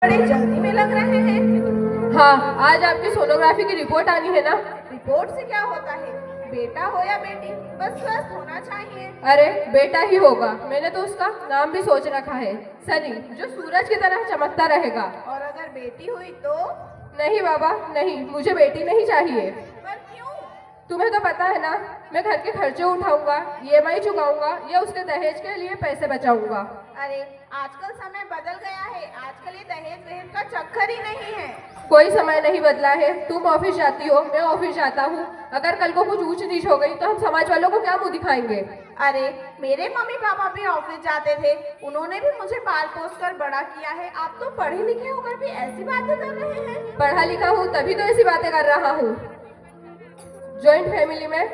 बड़े जल्दी में लग रहे हैं। हाँ, आज आपकी सोनोग्राफी की रिपोर्ट आनी है ना। रिपोर्ट से क्या होता है? बेटा हो या बेटी, बस स्वस्थ होना चाहिए। अरे बेटा ही होगा। मैंने तो उसका नाम भी सोच रखा है, सनी, जो सूरज की तरह चमकता रहेगा। और अगर बेटी हुई तो? नहीं बाबा नहीं, मुझे बेटी नहीं चाहिए। पर क्यों? तुम्हें तो पता है ना, मैं घर के खर्चे उठाऊंगा, EMI चुकाऊंगा या उसके दहेज के लिए पैसे बचाऊंगा। अरे आजकल समय बदल गया है, आजकल ये दहेज वहेज का चक्कर ही नहीं है। कोई समय नहीं बदला है। तुम ऑफिस जाती हो, मैं ऑफिस जाता हूँ। अगर कल को कुछ ऊंच नीच हो गई तो हम समाज वालों को क्या मुंह दिखाएंगे? अरे मेरे मम्मी पापा भी ऑफिस जाते थे, उन्होंने भी मुझे पाल पोस कर बड़ा किया है। आप तो पढ़े लिखे होकर भी ऐसी बातें कर रहे हैं। पढ़ा लिखा हूँ तभी तो ऐसी बातें कर रहा हूँ। जॉइंट फैमिली में,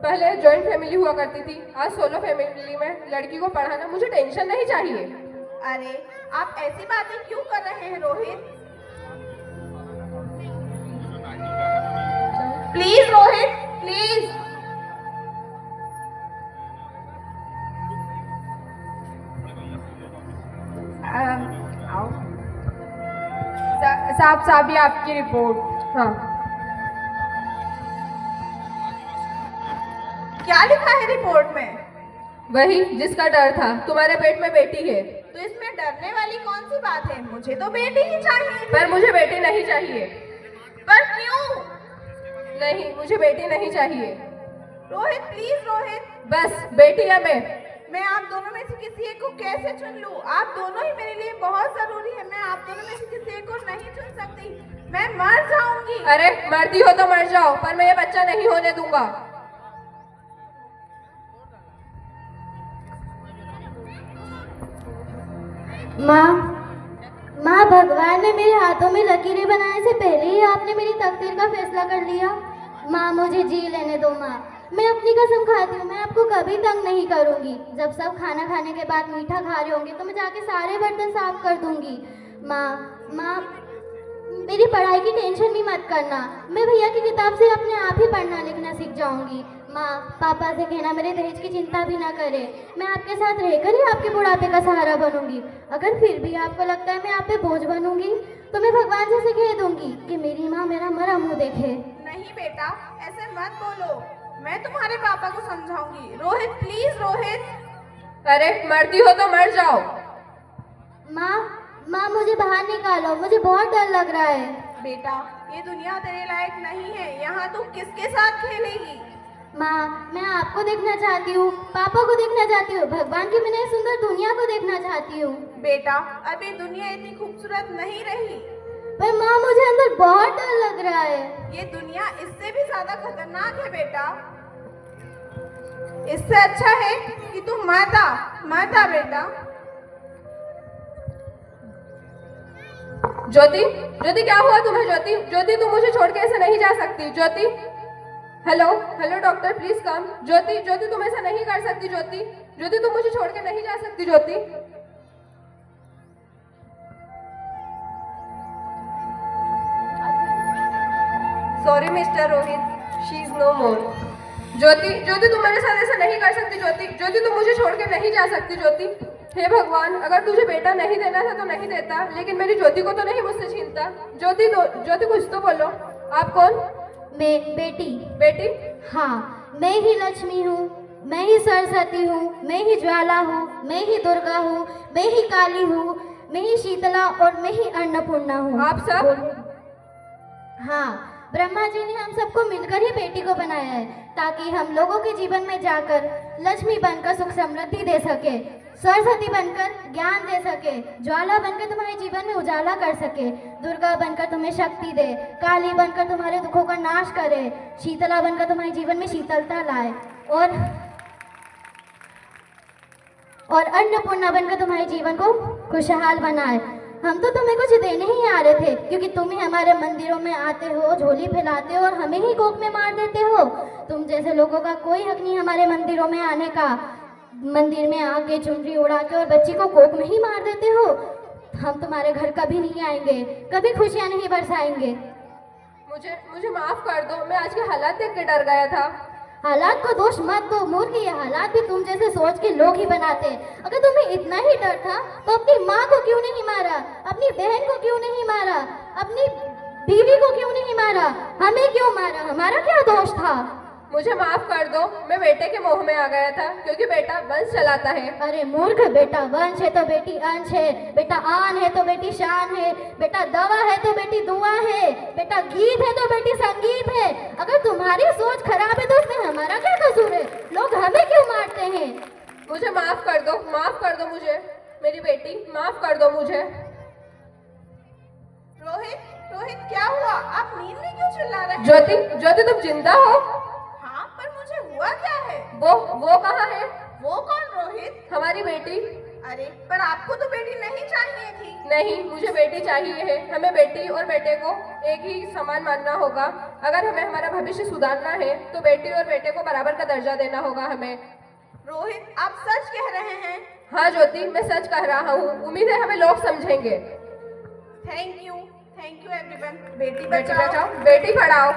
पहले जॉइंट फैमिली हुआ करती थी, आज सोलो फैमिली में लड़की को पढ़ाना, मुझे टेंशन नहीं चाहिए। अरे आप ऐसी बातें क्यों कर रहे हैं रोहित? Please Rohit, please. आओ। साहब ये आपकी रिपोर्ट। हाँ, क्या लिखा है रिपोर्ट में? वही जिसका डर था, तुम्हारे पेट में बेटी है। तो इसमें डरने वाली कौन सी बात है? मुझे तो बेटी ही चाहिए। पर मुझे बेटी नहीं चाहिए। पर क्यों? नहीं, मुझे बेटी नहीं चाहिए। रोहित प्लीज रोहित। बस बेटी या मैं आप दोनों में से किसी एक को कैसे चुन लूं? आप दोनों ही मेरे लिए बहुत जरूरी है। मैं आप दोनों में से किसी एक को नहीं चुन सकती, मैं मर जाऊंगी। अरे मरती हो तो मर जाओ, पर मैं ये बच्चा नहीं होने दूंगा। माँ, भगवान ने मेरे हाथों में लकीरें बनाने से पहले ही आपने मेरी तकदीर का फैसला कर लिया। माँ मुझे जी लेने दो। माँ मैं अपनी कसम खाती हूँ, मैं आपको कभी तंग नहीं करूँगी। जब सब खाना खाने के बाद मीठा खा रहे होंगे तो मैं जाके सारे बर्तन साफ कर दूँगी। माँ मेरी पढ़ाई की टेंशन भी मत करना, मैं भैया की किताब से अपने आप ही पढ़ना लिखना सीख जाऊँगी। माँ पापा से कहना मेरे दहेज की चिंता भी ना करें, मैं आपके साथ रहकर ही आपके बुढ़ापे का सहारा बनूंगी। अगर फिर भी आपको लगता है मैं आप पे बोझ बनूंगी तो मैं भगवान जी से कह दूंगी कि मेरी माँ मेरा मरा मुँह देखे। नहीं बेटा, ऐसे मत बोलो, मैं तुम्हारे पापा को समझाऊंगी। रोहित प्लीज रोहित। अरे मरती हो तो मर जाओ। माँ मुझे बाहर निकालो, मुझे बहुत डर लग रहा है। बेटा ये दुनिया तेरे लायक नहीं है, यहाँ तू किसके साथ खेलेगी? माँ मैं आपको देखना चाहती हूँ, पापा को देखना चाहती हूँ, भगवान की बनाई सुंदर दुनिया को देखना चाहती हूँ। बेटा अब ये दुनिया इतनी खूबसूरत नहीं रही। पर माँ मुझे अंदर बहुत डर लग रहा है। ये दुनिया इससे भी ज्यादा खतरनाक है बेटा। इससे अच्छा है कि तू मरता बेटा। ज्योति क्या हुआ तुम्हें? ज्योति तुम मुझे छोड़ के ऐसे नहीं जा सकती। ज्योति हेलो डॉक्टर प्लीज कम। ज्योति तुम ऐसा नहीं कर सकती। ज्योति तुम मुझे छोड़ के नहीं जा सकती। Jyoti sorry Mister Rohit, she is no more. Jyoti तुम मेरे साथ ऐसा नहीं कर सकती। ज्योति तुम मुझे छोड़ के नहीं जा सकती। ज्योति हे भगवान, अगर तुझे बेटा नहीं देना था तो नहीं देता, लेकिन मेरी ज्योति को तो नहीं मुझसे छीनता। ज्योति कुछ तो बोलो। आप कौन? मैं बेटी। हाँ मैं ही लक्ष्मी हूँ, मैं ही सरस्वती हूँ, मैं ही ज्वाला हूँ, मैं ही दुर्गा हूँ, मैं ही काली हूँ, मैं ही शीतला और मैं ही अन्नपूर्णा हूँ। आप सब? हाँ, ब्रह्मा जी ने हम सबको मिलकर ही बेटी को बनाया है ताकि हम लोगों के जीवन में जाकर लक्ष्मी बनकर सुख समृद्धि दे सके, सरस्वती बनकर ज्ञान दे सके, ज्वाला बनकर तुम्हारे जीवन में उजाला कर सके, दुर्गा बनकर तुम्हें शक्ति दे, काली बनकर तुम्हारे दुखों का नाश करे, शीतला बनकर तुम्हारे जीवन में शीतलता लाए और अन्नपूर्णा बनकर तुम्हारे जीवन को खुशहाल बनाए। हम तो तुम्हें कुछ देने ही आ रहे थे क्योंकि तुम ही हमारे मंदिरों में आते हो, झोली फैलाते हो और हमें ही गोद में मार देते हो। तुम जैसे लोगों का कोई हक नहीं हमारे मंदिरों में आने का। मंदिर में आके चुनरी उड़ा के और बच्ची को कोक में ही मार देते हो। हम तुम्हारे घर कभी नहीं आएंगे, कभी खुशियाँ नहीं बरसाएंगे। मुझे माफ कर दो, मैं आज के हालात देख के डर गया था। हालात को दोष मत दो मूर्ख, ये हालात भी तुम जैसे सोच के लोग ही बनाते। अगर तुम्हें इतना ही डर था तो अपनी माँ को क्यों नहीं मारा, अपनी अपनी बीवी को क्यों नहीं मारा? हमें क्यों मारा? हमारा क्या दोष था? मुझे माफ कर दो, मैं बेटे के मोह में आ गया था क्योंकि बेटा वंश चलाता है। अरे मूर्ख, बेटा वंश है तो बेटी अंश है, बेटा आन है तो बेटी शान है, बेटा दवा है तो बेटी दुआ है, बेटा गीत है तो बेटी संगीत है। अगर तुम्हारी सोच खराब है तो उसमें हमारा क्या कसूर है? लोग हमें क्यों मारते हैं? मुझे माफ कर दो मुझे, मेरी बेटी माफ कर दो मुझे। रोहित क्या हुआ? आप नींद में क्यों चिल्ला रहे हैं? ज्योति तुम जिंदा हो? हाँ, पर मुझे हुआ क्या है? वो कहाँ है? वो कौन रोहित? हमारी बेटी। अरे पर आपको तो बेटी नहीं चाहिए थी। नहीं, मुझे बेटी चाहिए है। हमें बेटी और बेटे को एक ही समान मानना होगा। अगर हमें हमारा भविष्य सुधारना है तो बेटी और बेटे को बराबर का दर्जा देना होगा हमें। रोहित, आप सच कह रहे हैं? हाँ ज्योति, मैं सच कह रहा हूँ। उम्मीद है हमें लोग समझेंगे। Thank you everyone. बेटी बेटी बचाओ, बचाओ, बेटी पढ़ाओ।